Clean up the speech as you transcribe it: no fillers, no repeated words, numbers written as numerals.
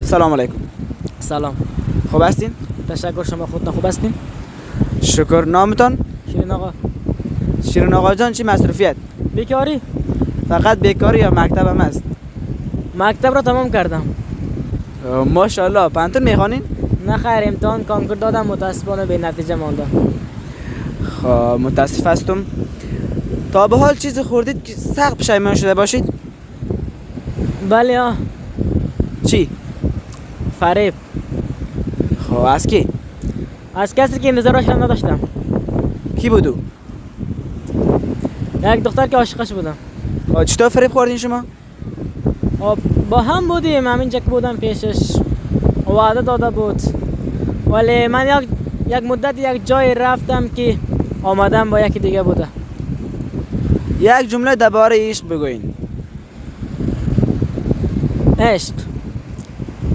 سلام علیکم. سلام. خوب هستین؟ تشکر، شما خودتون خوب هستین؟ شکر. نامتان؟ شیرین آقا. شیرین آقا جان، چی مصروفیت؟ بیکاری؟ فقط بیکاری یا مکتب هم هست؟ مکتب را تمام کردم. ماشاءالله. پانتون میخوانین؟ نه خیر، امتحان کنکور دادم، متاسفانه به نتیجه ماندم. خب متاسف هستم. تا به حال چیزی خوردید که سخت پشیمان شده باشید؟ بله ها. چی؟ فریب. خب از کی؟ از کسی که انتظارش را نداشتم. کی بودو؟ یک دختر که عاشقش بودم. چطور فریب خوردین شما؟ با هم بودیم، همینجا که بودم پیشش وعده داده بود، ولی من یک مدت یک جای رفتم که آمدم با یکی دیگه بوده. یک جمله درباره عشق بگوین. عشق